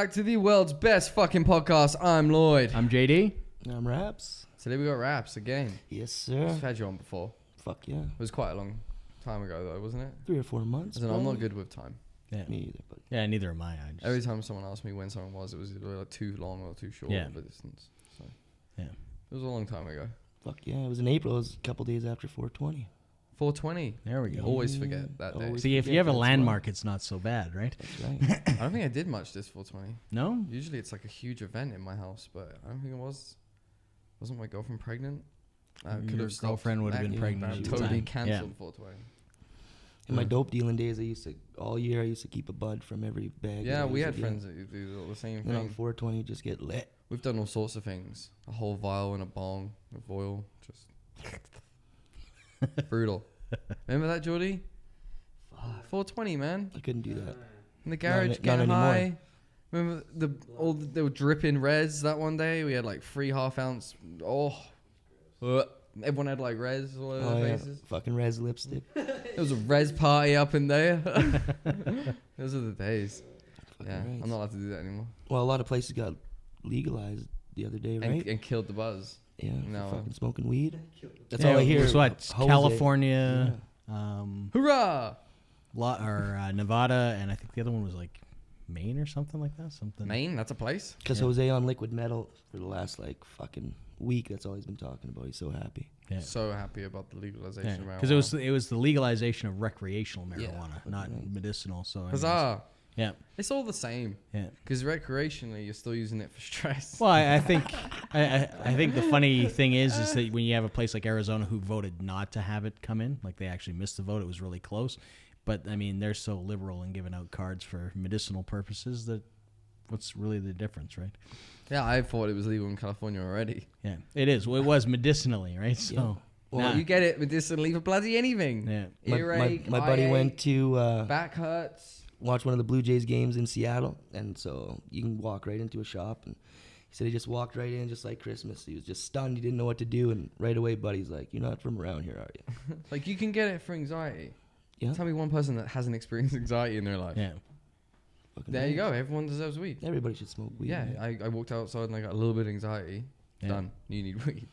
back to the world's best fucking podcast. I'm Lloyd. I'm JD. I'm Raps. Today we got Raps again. Yes, sir. I've had you on before. Fuck yeah. It was quite a long time ago though, wasn't it? 3 or 4 months. As in, I'm not good with time. Yeah. Me either. But Yeah, neither am I. Every time someone asked me when something was, it was either like too long or too short of a distance. So Yeah. it was a long time ago. fuck yeah. It was in April. It was a couple days after 420. 420. There we go. Always forget that day. Always See, if you forget have a that's landmark, it's not so bad, right? That's right. I don't think I did much this 420. No? Usually it's like a huge event in my house, but I don't think it was. Wasn't my girlfriend pregnant? Your girlfriend would have been pregnant at the Totally time. cancelled 420. In my dope dealing days, all year I used to keep a bud from every bag. Yeah, that I we used had to friends that do all the same get. And on thing. 420, just get lit. We've done all sorts of things. A whole vial and a bong of oil. Just brutal. Remember that, Geordie? 420, man. I couldn't do that. In the garage, not getting anymore. high. Remember they were dripping res that one day? We had like 3 half-ounce. Everyone had like res all over Oh, their yeah. faces. Fucking res lipstick. There was a res party up in there. Those are the days. Fucking Yeah, right. I'm not allowed to do that anymore. Well, a lot of places got legalized the other day, right? And killed the buzz. Yeah. for No. fucking smoking weed. That's Yeah, all I hear. So what? Jose. California, Hurrah! Nevada, and I think the other one was like Maine or something like that. Something. Maine, that's a place. Because Yeah. Jose on liquid metal for the last like fucking week. That's all he's been talking about. He's so happy. Yeah. So happy about the legalization of marijuana. Because it was the legalization of recreational Yeah, marijuana, not right. medicinal. So Huzzah! Yeah. It's all the same. Yeah. Because recreationally, you're still using it for stress. Well, I think I think the funny thing is that when you have a place like Arizona who voted not to have it come in, like they actually missed the vote, it was really close. But I mean, they're so liberal in giving out cards for medicinal purposes that what's really the difference, right? Yeah, I thought it was legal in California already. Yeah, it is. Well, it was medicinally, right? So Well, you get it medicinally for bloody anything. yeah. Earache, My buddy eye went ache, to back hurts. watch one of the Blue Jays games in Seattle, and so you can walk right into a shop. And he said he just walked right in, just like Christmas. He was just stunned. He didn't know what to do, and right away, buddy's like, "You're not from around here, are you?" Like, you can get it for anxiety. Yeah. Tell me one person that hasn't experienced anxiety in their life. Yeah. Fucking There you right. go. Everyone deserves weed. Everybody should smoke weed. Yeah, right? I walked outside and I got a little bit of anxiety. Yeah. Done. You need weed.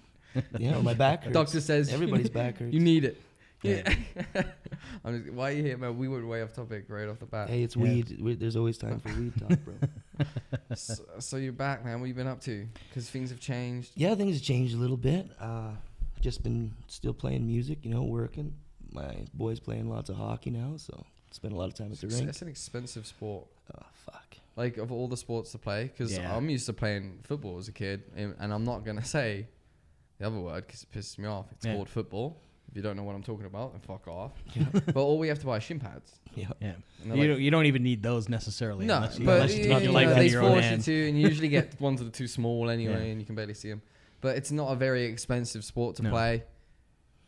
Yeah, well, my back hurts. Doctor says Everybody's back hurts. you need it. Yeah. Why are you here, man? We went way off topic right off the bat. Hey, it's Yeah. weed. There's always time for weed talk, bro. So you're back, man. What you been up to? Because things have changed. Yeah, things have changed a little bit. Just been still playing music, working. My boy's playing lots of hockey now, so spend a lot of time at the rink. It's an expensive sport. Oh, fuck. Like, of all the sports to play, because Yeah. I'm used to playing football as a kid, and I'm not gonna say the other word because it pisses me off. It's Yeah. called football. If you don't know what I'm talking about, then fuck off. Yeah. But all we have to buy is shin pads. Yeah. Yeah. And they're like- You don't even need those necessarily. No, unless you, but unless you you like know, them they in your own force you hand. to, and you usually get ones that are too small anyway, Yeah. and you can barely see them. But it's not a very expensive sport to No. play.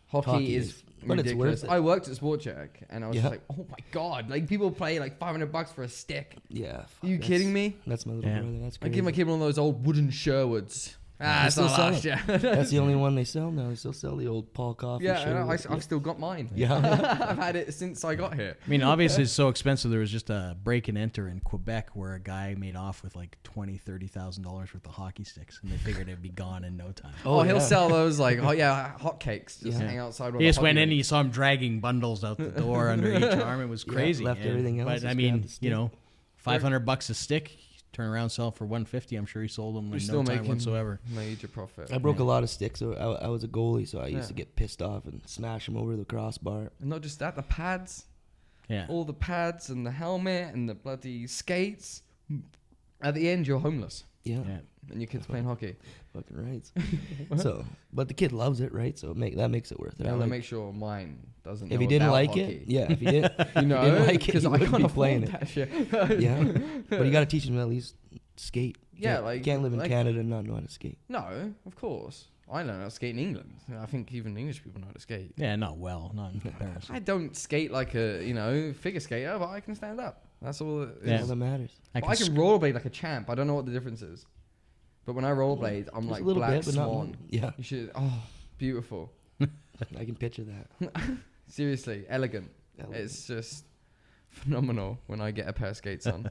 Hockey is but it's ridiculous. worth it. I worked at Sport Check, and I was Yeah. just like, oh my god, like people pay like $500 for a stick. Yeah. Are you kidding me? That's my little Yeah. brother. That's I crazy. give my kid one of those old wooden Sherwoods. They It's still not sell last year. That's the only one they sell now. They still sell the old Paul Coffey. Yeah, and Sherwood. I've still got mine. Yeah. I've had it since I got here. I mean, obviously it's so expensive. There was just a break and enter in Quebec where a guy made off with like $20,000-$30,000 worth of hockey sticks, and they figured it'd be gone in no time. Oh, he'll yeah. sell those like hotcakes just Yeah. hang outside. He just went in and you saw him dragging bundles out the door under each arm. It was Yeah, crazy. left everything else, But just I grabbed mean, the stick. $500 a stick. Turn around, sell for $150. I'm sure he sold them You're in still no time making whatsoever. major profit. I broke a lot of sticks. So I was a goalie, so I Yeah. used to get pissed off and smash them over the crossbar. And not just that, the pads, Yeah. all the pads and the helmet and the bloody skates. At the end, you're homeless, Yeah. Yeah. and your kid's playing hockey. Fucking right. So, but the kid loves it, right? So that makes it worth it. Yeah, I to like- make sure mine doesn't. if know he didn't about like hockey. it, yeah. If he didn't, you know, didn't like it, because he I wouldn't can't be afford playing it. that shit. yeah. But you got to teach him to at least skate. Yeah, Can't- like- can't live in like- Canada and not know how to skate. No, of course. I learned how to skate in England. I think even English people know how to skate. Yeah, not well, not in comparison. I don't skate like a figure skater, but I can stand up. That's all. It Yeah. All that matters. I can rollerblade like a champ. I don't know what the difference is, but when I rollerblade, I'm Just like a little Black bit, but not Swan. more. Yeah, You should. Oh, beautiful. I can picture that. Seriously, elegant. Elegant. It's just phenomenal when I get a pair of skates on.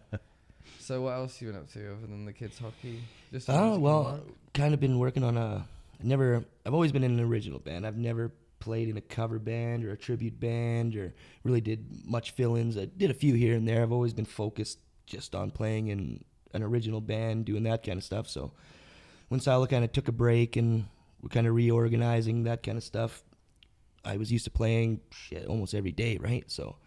So what else you been up to other than the kids hockey? Just Oh, music well, and work? kind of been working on I've always been in an original band. I've never played in a cover band or a tribute band or really did much fill-ins. I did a few here and there. I've always been focused just on playing in an original band, doing that kind of stuff. So when Silo kind of took a break and we're kind of reorganizing that kind of stuff, I was used to playing almost every day, right? So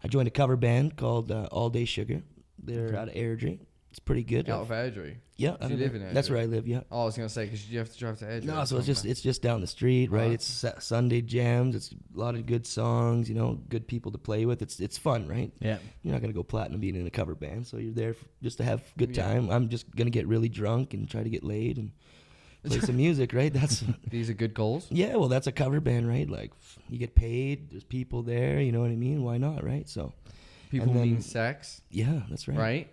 I joined a cover band called All Day Sugar. They're out of Airdrie. It's pretty good. Out of Airdrie. Yeah, Do you live in Airdrie? that's where I live. Yeah. Oh, I was gonna say because you have to drive to Airdrie. No, so it's just down the street, right? It's Sunday jams. It's a lot of good songs, good people to play with. It's fun, right? Yeah. You're not gonna go platinum being in a cover band, so you're there just to have a good Yeah. time. I'm just gonna get really drunk and try to get laid and play some music, right? That's These are good goals. yeah. Well, that's a cover band, right? Like you get paid. There's people there. You know what I mean? Why not, right? So People And then- mean sex, yeah, that's right. right?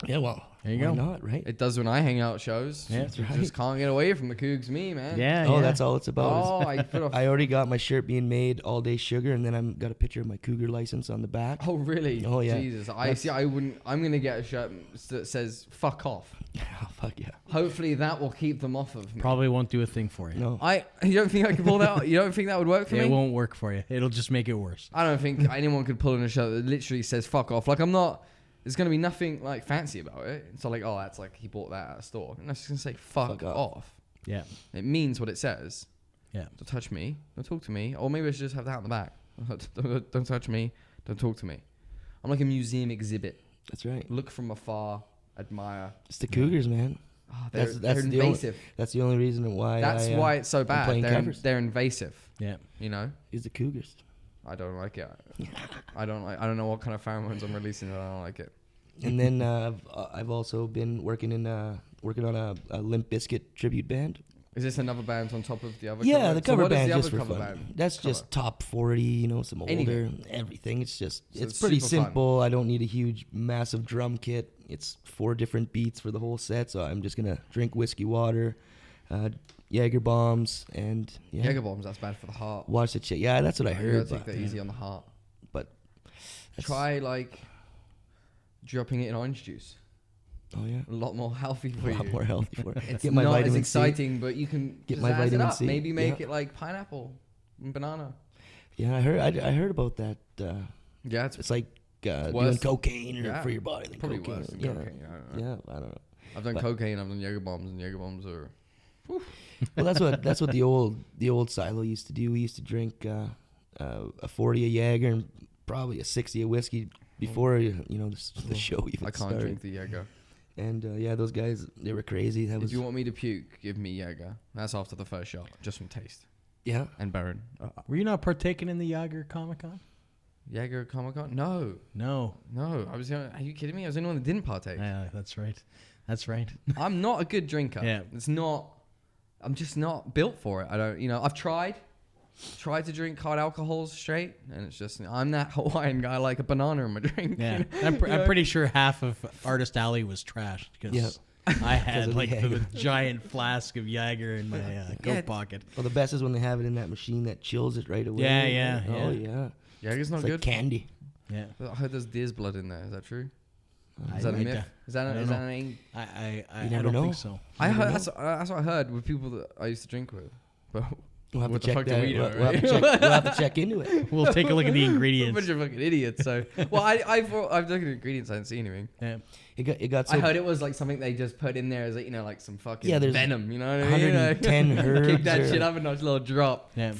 Yeah, well, There you why go. not, right? It does when I hang out at shows. Yeah. That's right. Just can't get away from the Cougs, me man. Yeah. Oh, yeah. that's all it's about. Oh, I put a. I already got my shirt being made All Day Sugar, and then I'm got a picture of my Cougar license on the back. Oh really? Oh, yeah. Jesus, I That's- see. I wouldn't. I'm gonna get a shirt that says "fuck off." Oh, fuck yeah. Hopefully that will keep them off of me. Probably won't do a thing for you. No. You don't think I could pull that out? You don't think that would work for It me? won't work for you. It'll just make it worse. I don't think anyone could pull in a shirt that literally says "fuck off." Like I'm not. There's gonna be nothing like fancy about it. It's not like that's like he bought that at a store. And I'm just gonna say "fuck Fuck off." off." Yeah. It means what it says. Yeah. Don't touch me. Don't talk to me. Or maybe I should just have that on the back. Don't touch me. Don't talk to me. I'm like a museum exhibit. That's right. Look from afar. Admire. It's the Cougars, man. Oh, That's they're the only- invasive. That's the only reason why. That's why it's so bad. playing covers. They're invasive. Yeah. You know. Is the Cougars. I don't like it. I don't know what kind of pheromones I'm releasing. But I don't like it. And then I've also been working on a Limp Bizkit tribute band. Is this another band on top of the other? Yeah, cover? the cover so what is band the just other for cover fun. band? That's cover? just top 40, some older, Anything. everything. It's it's pretty super fun. simple. I don't need a huge, massive drum kit. It's 4 different beats for the whole set. So I'm just gonna drink whiskey water, Jaeger bombs, and Jaeger bombs. That's bad for the heart. watch the shit. Yeah, that's what I You heard. gotta take But, that easy on the heart. that's- Try like dropping it in orange juice. Oh yeah, A lot more healthy a for you. lot more healthy for it. It's Get my not as vitamin C. exciting, but you can Get just my pizzazz it vitamin up. C, Maybe make yeah. it like pineapple and banana. Yeah, I heard about that. Yeah, it's It's like doing worse. cocaine Yeah. for your body than probably cocaine. worse than yeah. cocaine. I don't know. Yeah, I don't know. I've done But- cocaine. I've done Jaeger bombs, and Jaeger bombs are. Well, that's what the old Silo used to do. We used to drink a 40 of Jaeger and probably a 60 of whiskey before the show even I can't started. drink the Jaeger. And yeah, those guys, they were crazy. That If was you want me to puke, give me Jaeger. That's after the first shot, just from taste. yeah. And Baron. Were you not partaking in the Yager Comic Con? Jaeger Comic Con? No. No. Are you kidding me? I was the only one that didn't partake. Yeah, that's right. That's right. I'm not a good drinker. Yeah. It's not. I'm just not built for it. I don't. I've tried to drink hard alcohols straight, and it's just I'm that Hawaiian guy. I like a banana in my drink. Yeah. I'm pretty sure half of Artist Alley was trashed because Yeah. I had of like the Jaeger. giant flask of Jaeger in my coat Yeah. pocket. Well, the best is when they have it in that machine that chills it right away. Yeah, yeah, Oh yeah. yeah. Jaeger's not It's good. like candy. Yeah. I heard there's deer's blood in there. Is that true? I- Is that a I myth? d- Is that I don't is that know. an? I You never don't know. think so. I never heard know. that's what I heard with people that I used to drink with. But We'll have What to the check fuck do that. we know, We'll have to right? we'll have to check into it. We'll take a look at the a ingredients. bunch of fucking idiots. So, well, I've looked at the ingredients. I didn't see anything. Yeah. It got so I heard it was like something they just put in there as like some fucking there's venom. You know what I mean? 110 herbs. Kick that or- shit up a nice little drop. Yeah. It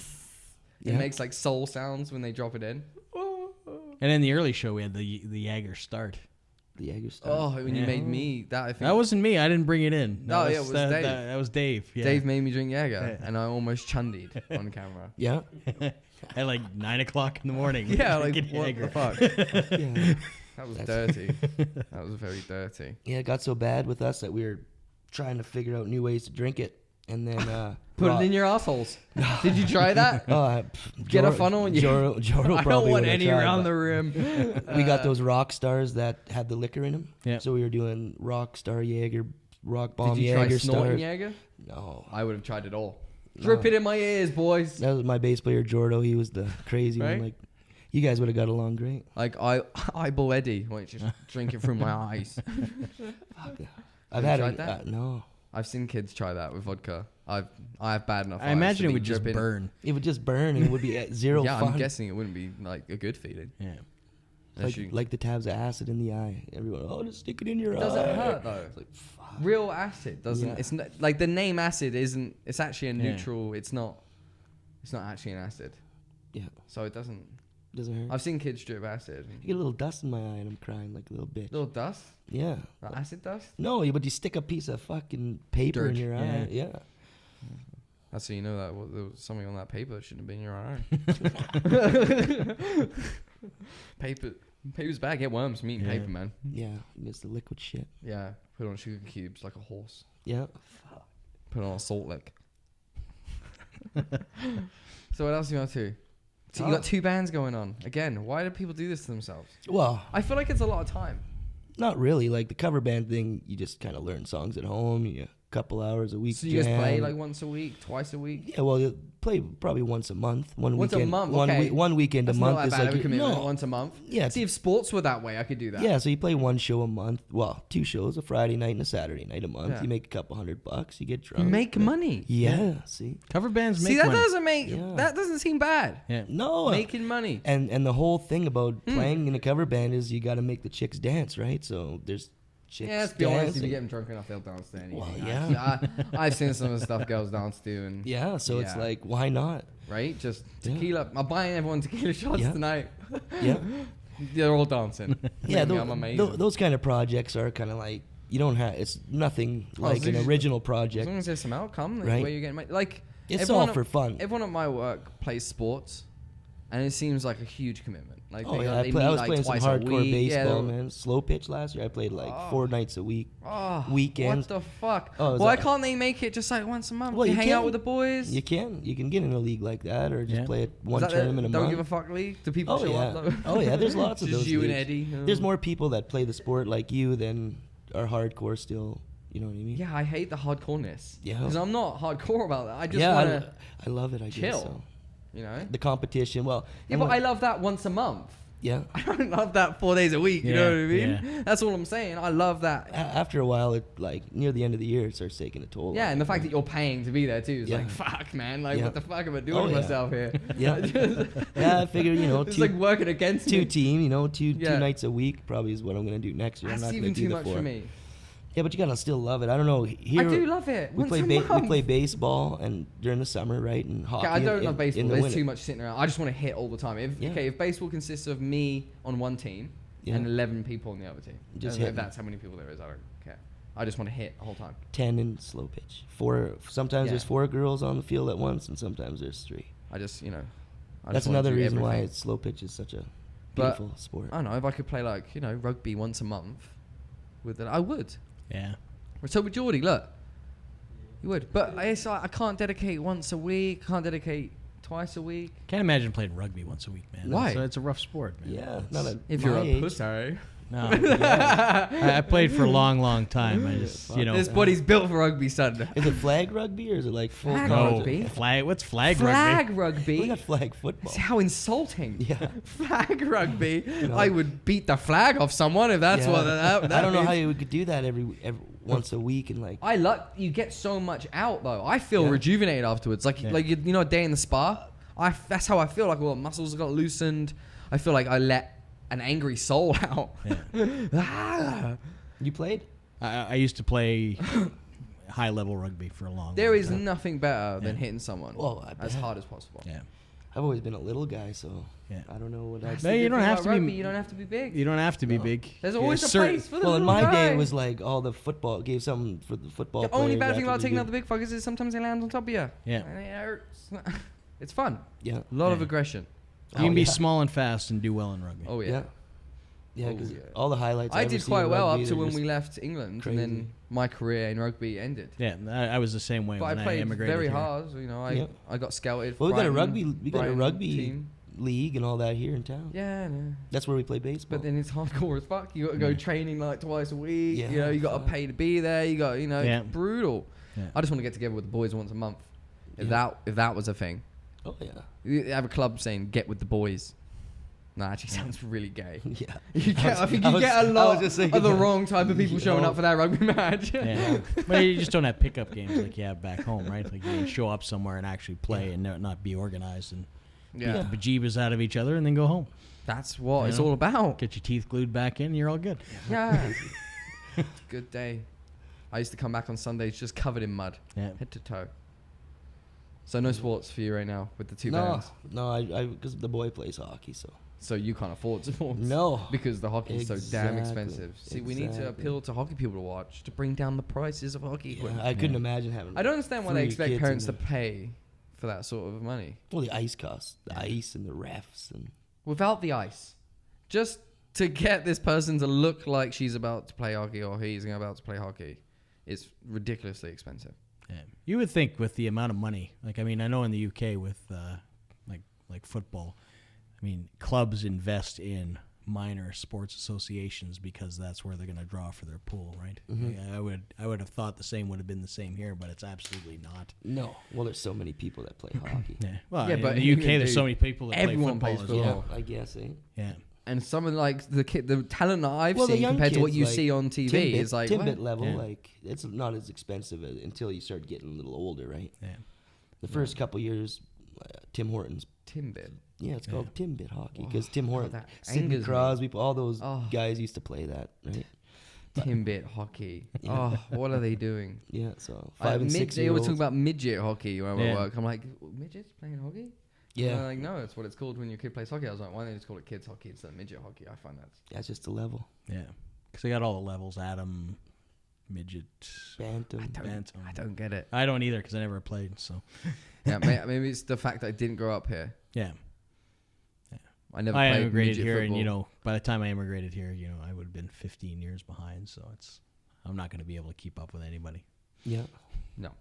Yeah. makes like soul sounds when they drop it in. And in the early show, we had the Jaeger start. The Jaeger stuff. Oh, when you Yeah. made me that, I think That wasn't me. I didn't bring it in. No, yeah, it was that, Dave. That was Dave. Yeah. Dave made me drink Jaeger, Yeah. and I almost chundied on camera. Yeah. At like 9 o'clock in the morning. Yeah, like drinking what Jaeger. the fuck? Yeah. That was That's- dirty. That was very dirty. Yeah, it got so bad with us that we were trying to figure out new ways to drink it, and then Put it in your assholes. Did you try that? Get a funnel and you. Joro I don't want any around the rim. We got those rock stars that had the liquor in them. Yeah. So we were doing rock star Jaeger, rock bomb Did you try Jaeger snorting stars. Jaeger? No, I would have tried it all. No. Drip it in my ears, boys. that was my bass player Jordo. He was the crazy Right? one. Like, You guys would have got along great. Like eyeball Eddie, wait, just drink it through my eyes. I've you had tried it. that? No. I've seen kids try that with vodka. I have bad enough. I eyes imagine to it be would just dripping. burn. It would just burn and it would be at zero Yeah, fun. I'm guessing it wouldn't be like a good feeling. Yeah. Like the tabs of acid in the eye. Everyone, just stick it in your eye. It doesn't hurt though. It's like, fuck. Real acid doesn't. Yeah. It's not, like the name acid isn't. It's actually a neutral. It's not. It's not actually an acid. Yeah. So it doesn't. Doesn't hurt. I've seen kids drip acid. I get a little dust in my eye and I'm crying like a little bitch. Little dust. Yeah. Like acid dust. No, but you stick a piece of fucking paper in Dirt. your eye. Yeah. That's so you know that there was something on that paper that shouldn't have been in your eye. Paper's bad. Get worms from eating paper, man. Yeah. It's the liquid shit. Yeah. Put on sugar cubes like a horse. Yeah. Put on a salt lick. So what else are you up to? So you got 2 bands going on. Again, why do people do this to themselves? Well, I feel like it's a lot of time. not really. Like the cover band thing, you just kind of learn songs at home. You couple hours a week. So you guys play jam. like once a week, twice a week? Yeah, well, you play probably once a month. One Once a weekend, month, one okay. one weekend That's a not month that is bad like of a commitment. no. Once a month. Yeah, See, if sports were that way, I could do that. yeah. So you play one show a month. Well, 2 shows, a Friday night and a Saturday night a month. Yeah. You make a couple $100. You get You drunk. make money. Yeah. See. Cover bands make See, that money. doesn't make Yeah. that doesn't seem bad. Yeah. No. Making money. And the whole thing about playing in a cover band is you got to make the chicks dance, right? So there's chicks Yeah, let's be honest. If dancing. you get them drunk enough, they'll dance to anything. Well, yeah. I've seen some of the stuff girls dance to, and Yeah, so it's Yeah. like, why not? right, just Yeah. tequila. I'm buying everyone tequila shots Yeah. tonight. Yeah. They're all dancing. Yeah, I'm amazing. those kind of projects are kind of like, you don't have, it's nothing like so an you- original As project. long as there's some outcome, like, Right. where you're getting like It's everyone all for fun. Everyone at my work plays sports, and it seems like a huge commitment. Like Oh they, yeah, they I meet was like playing some twice a hardcore week. baseball, Yeah, man. Slow pitch last year. I played like Oh. 4 nights a week. oh, Weekends. What the fuck? Oh, it was Why like- can't they make it just like once a month? Well, you you hang out can. with the boys. You can get in a league like that, or just Yeah. play it Is one that tournament a Don't month. give a fuck league. Do people Oh show yeah, up though? oh yeah. There's lots of Just those. you and leagues. Eddie. There's more people that play the sport like you than are hardcore still. You know what I mean? Yeah, I hate the hardcoreness. Yeah. Because I'm not hardcore about that. I just yeah, want to, I love it. I chill. guess so. you know. The competition. Well, Yeah, but I love that once a month. yeah. I don't love that 4 days a week. You know what I mean? Yeah. That's all I'm saying. I love that. After a while, it like near the end of the year, it starts taking a toll. Yeah, on and the you. fact that you're paying to be there too is Yeah. like, fuck, man. Like, Yeah. what the fuck am I doing Oh, with yeah. myself here? Yeah. Yeah, I figure It's like working against two me. team, two Yeah. nights a week probably is what I'm gonna do next year. That's I'm not even gonna do too the much 4. for me. Yeah, but you gotta still love it. I don't know. Here I do love it. we Once play a we month. play baseball and during the summer, right? And hockey. Okay, I don't in- love in baseball. the There's winter. too much sitting around. I just want to hit all the time. Yeah. If baseball consists of me on one team Yeah. and 11 people on the other team, Just I don't know if hitting. that's how many people there is. I don't care. I just want to hit the whole time. 10 in slow pitch. 4. Sometimes Yeah. there's 4 girls on the field at once, and sometimes there's 3. I just, I That's just wanna another do reason why everything. slow pitch is such a But- beautiful sport. I don't know. If I could play like, rugby once a month with it, I would. Yeah. So would Geordie, look. You would. But I can't dedicate once a week, can't dedicate twice a week. Can't imagine playing rugby once a week, man. Why? It's a rough sport, man. Yeah, not at If my you're a age. pussy. No. I played for a long, long time. I just, fuck. you know. This body's built for rugby, son. Is it flag rugby or is it like full Flag contact? rugby? Flag. What's flag, Flag rugby? We rugby? got flag football. See how insulting. Yeah. Flag rugby. know. I would beat the flag off someone if that's Yeah. what that I don't know means. how you could do that every once a week and like. I like you get so much out though. I feel Yeah. rejuvenated afterwards. Like Yeah. a day in the spa. That's how I feel. Like all the muscles got loosened. I feel like I let an angry soul out. Yeah. Ah. You played? I used to play high level rugby for a long There long is time. nothing better than Yeah. hitting someone Well, I as bet. hard as possible. Yeah. I've always been a little guy, so Yeah. I don't know what That's I'd No, the you good don't thing have about to be- rugby. You don't have to be big. You don't have to be No. big. There's always a certain- place for the Well, in little my day, guy. it was like all the football gave something for the football. The only players bad thing after about we taking do- out the big fuckers is sometimes they land on top of you. Yeah. And it hurts. It's fun. Yeah. A lot of Yeah. aggression. You can Oh, be yeah. small and fast and do well in rugby. Oh, Yeah. yeah. Yeah, Oh, because yeah. all the highlights. I ever did see quite in well rugby, up to they're when just we left England, crazy. and then my career in rugby ended. Yeah, I was the same way But when I I played immigrated very here. hard. Yeah. I got scouted. Well, we got a Brighton- Brighton rugby team. league and all that here in town. Yeah, no. That's where we play baseball. But then it's hardcore as fuck. You got to go Yeah. training like twice a week. Yeah, You got to fuck. pay to be there. You got, Yeah. it's brutal. Yeah. I just want to get together with the boys once a month. If Yeah. that was a thing, Oh yeah. you have a club saying "Get with the boys." Nah, actually sounds really gay. Yeah. I think you get a lot of the wrong type of people showing know. up for that rugby match. Yeah. But you just don't have pickup games like you have back home, right? Like you can show up somewhere and actually play and not be organized and beat the bejeebas out of each other and then go home. That's what it's know? all about. Get your teeth glued back in, you're all good. Yeah. Good day. I used to come back on Sundays just covered in mud, head to toe. So no sports for you right now with the two bands? No, I because the boy plays hockey, so you can't afford sports? No. Because the hockey is so damn Exactly. expensive. See, we need to appeal to hockey people to watch to bring down the prices of hockey equipment. I couldn't imagine having. I don't understand why they 3 expect kids parents to in there. pay for that sort of money. Well, the ice costs, the ice and the refs and. Without the ice. Just to get this person to look like she's about to play hockey or he's about to play hockey is ridiculously expensive. Yeah. You would think with the amount of money, like I know in the UK with like football, I mean clubs invest in minor sports associations because that's where they're going to draw for their pool, right? Mm-hmm. I would have thought the same would have been the same here, but it's absolutely not. No, well, there's so many people that play hockey. Yeah, well, Yeah, in but the UK, dude, there's so many people that everyone play plays football. As football. well. I guess, eh? Yeah. And some of like the talent that I've Well, the seen young compared to what kids, you like see on TV Timbit, is like Timbit what? level, Yeah. like it's not as expensive until you start getting a little older, right? Yeah. The first couple years, Tim Hortons. Timbit. Yeah, it's called Timbit hockey because Tim God, Hortons, that Sidney angers me. Crosby, all those Oh. guys used to play that, right? Timbit hockey. Yeah. Oh, what are they doing? Yeah, so 5 and 6 They year always olds. talk about midget hockey when I'm Yeah. at work. I'm like, midgets playing hockey? And Yeah, they're like, no, it's what it's called when your kid plays hockey. I was like, why don't they just call it kids hockey instead of midget hockey? I find that's just the level. Yeah. Because they got all the levels: Adam, midget, Bantam. bantam. I don't get it. I don't either because I never played. So Yeah, maybe it's the fact that I didn't grow up here. yeah. I never I played immigrated midget here, football. and by the time I immigrated here, I would have been 15 years behind. So I'm not going to be able to keep up with anybody. Yeah, No.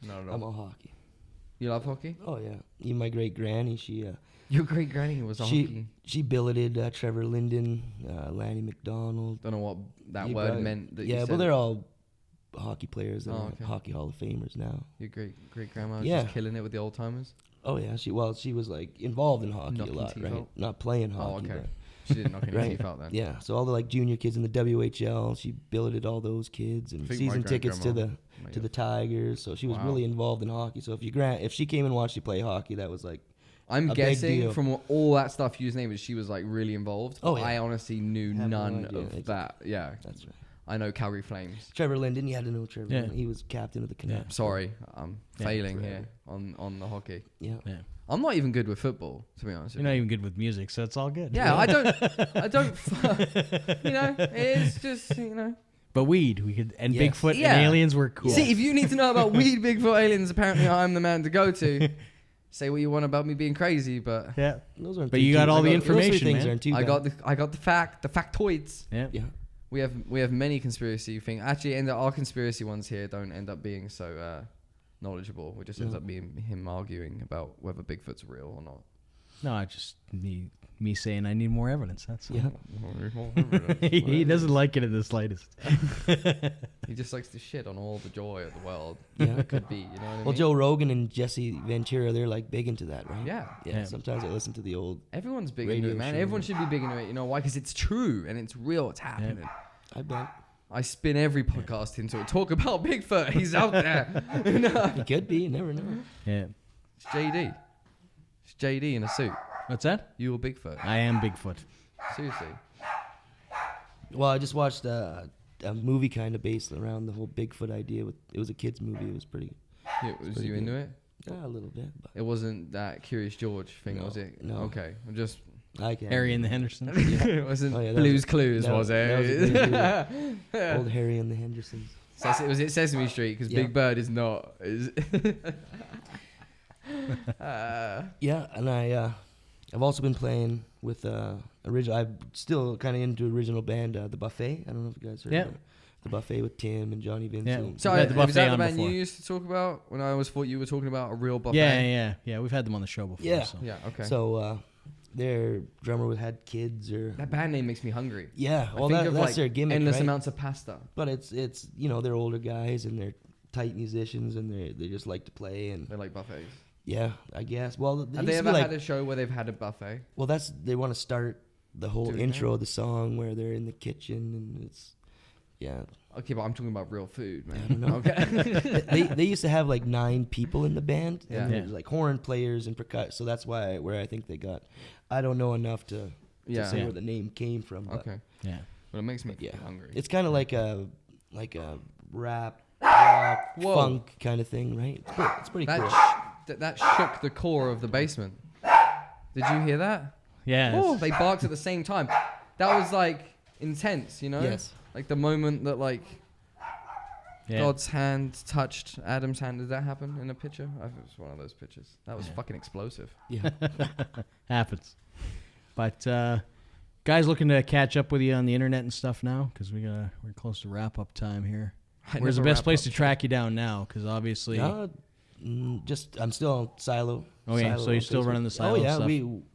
Not at I'm all. all hockey. You love hockey? Oh yeah, even my great granny, Your great granny was a hockey. she billeted Trevor Linden, Lanny McDonald. Don't know what that You word probably- meant. That you Yeah, said. well, they're all hockey players that Oh, are okay. hockey Hall of Famers now. Your great grandma was Yeah. just killing it with the old timers. Oh yeah, she was like involved in hockey Knocking a lot, teeth right? out? Not playing Oh, hockey. okay. but- She didn't knock any Right. teeth out then. Yeah, so all the like junior kids in the WHL, she billeted all those kids and I think my season tickets to great-grandma the might to the have. Tigers. So she was Wow. really involved in hockey. So if she came and watched you play hockey, that was like I'm a big guessing deal. from all that stuff you just named, she was like really involved. Oh, but yeah. I honestly knew Have no none idea. of Exactly. that. Yeah, that's right. I know Calgary Flames. Trevor Linden, you had to know Trevor. Yeah. Linden. He was captain of the Canucks. Sorry, I'm Yeah, failing forever. here on the hockey. Yeah. Yeah. I'm not even good with football, to be honest. You're with not you. even good with music, so it's all good. Yeah, I don't. It's just But weed, we could, and Yes. Bigfoot Yeah. and aliens were cool. See, if you need to know about weed, Bigfoot, aliens, apparently I'm the man to go to. Say what you want about me being crazy, but yeah. Those aren't But too- you got too- all the those three information, things man. aren't too I bad. got the factoids. Yeah. Yeah. We have many conspiracy things. Actually, our conspiracy ones here don't end up being so knowledgeable. It just ends No. up being him arguing about whether Bigfoot's real or not. No, I just need me saying I need more evidence. That's all. Yeah. He doesn't like it in the slightest. He just likes to shit on all the joy of the world. Yeah. That could be, you know what I mean? Well, Joe Rogan and Jesse Ventura, they're like big into that, right? Yeah. Yeah. Yeah. Sometimes I listen to the old. Everyone's big into Radio it, man. show. Everyone should be big into it. You know why? Because it's true and it's real. It's happening. I bet I spin every podcast into it. Talk about Bigfoot. He's out there. it could be. You never know. Yeah. It's JD. It's JD in a suit. What's that? You were Bigfoot. I am Bigfoot. Seriously. Well, I just watched a movie kind of based around the whole Bigfoot idea. It was a kids movie. It was pretty. Was pretty you good. into it? A little bit, but It wasn't that Curious George thing, No, was it? no. Okay. I'm just. I can't. Harry and the Hendersons. It wasn't Oh, yeah, that Blue's was- Clues, that was that was a it? good movie. Old Harry and the Hendersons. Was it Sesame Street? Because Yeah. Big Bird is not. Yeah, and I've also been playing with original. I'm still kind of into original band, the Buffet. I don't know if you guys heard Yeah. of it. The Buffet with Tim and Johnny Vincent. So We've had the was Buffet that the on band before. you used to talk about when I always thought you were talking about a real buffet? Yeah. We've had them on the show before. Yeah. So. Yeah. Okay. So their drummer had kids or that band name makes me hungry. yeah. I Well, think that's of like their gimmick, endless right? amounts of pasta. But it's they're older guys and they're tight musicians and they just like to play and They like buffets. Yeah, I guess. Well, Have they ever had a show where they've had a buffet? Well, they want to start the whole Doing intro of the song where they're in the kitchen and it's, yeah. Okay, but I'm talking about real food, man. I don't know. Okay. they used to have like 9 people in the band, and Yeah. there's like horn players and percussion. So that's where I think they got. I don't know enough to say where the name came from. But Okay. Yeah. Well, it makes me hungry. It's kind of like a rap, rock, Whoa. funk kind of thing, right? It's pretty cool. That shook the core of the basement. Did you hear that? Yeah. Oh, they barked at the same time. That was like intense, you know? Yes. Like the moment that like Yeah. God's hand touched Adam's hand. Did that happen in a picture? I think it was one of those pictures. That was Yeah. fucking explosive. Yeah. Happens. But guys, looking to catch up with you on the internet and stuff now because we're close to wrap up time here. Where's the best place to track you down now? Because obviously, I'm still on Silo. Oh, yeah, Silo so you're on still Facebook. running the Silo Oh yeah, stuff.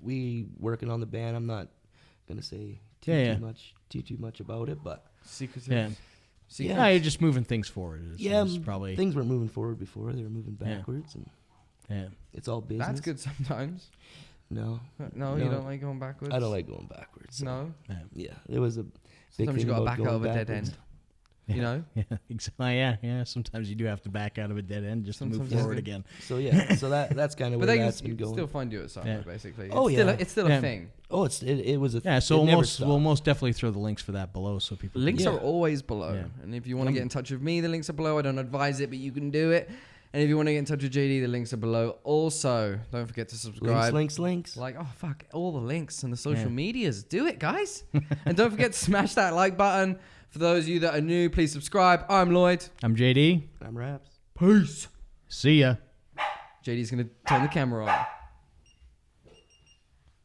we working on the band. I'm not gonna say Yeah, too much about it, but Secretive. yeah, Secret. yeah, you're just moving things forward. It's probably things weren't moving forward before; they were moving Yeah. backwards, and yeah. it's all business. That's good sometimes. No, No, you don't like going backwards? I don't like going backwards. So, No. Yeah, it was a big Sometimes thing you gotta about back out going of a dead backwards. end. You know? Yeah, exactly. Yeah. Sometimes you do have to back out of a dead end just to move Sometimes you forward do. again. So yeah, so that's kind of But where they that's can been going. still find you at Silo, Yeah. basically. Oh, It's still yeah. it's still Yeah. a thing. Oh, it was a Yeah, so it never we'll stopped. most definitely throw the links for that below so people. Links can, are always below. Yeah. And if you want to get in touch with me, the links are below. I don't advise it, but you can do it. And if you want to get in touch with JD, the links are below. Also, don't forget to subscribe. links. Like, oh, fuck, all the links and the social Yeah. medias. Do it, guys. And don't forget to smash that like button. For those of you that are new, please subscribe. I'm Lloyd. I'm JD. I'm Raps. Peace. See ya. JD's going to turn the camera on.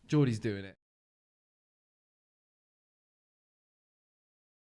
Geordie's doing it.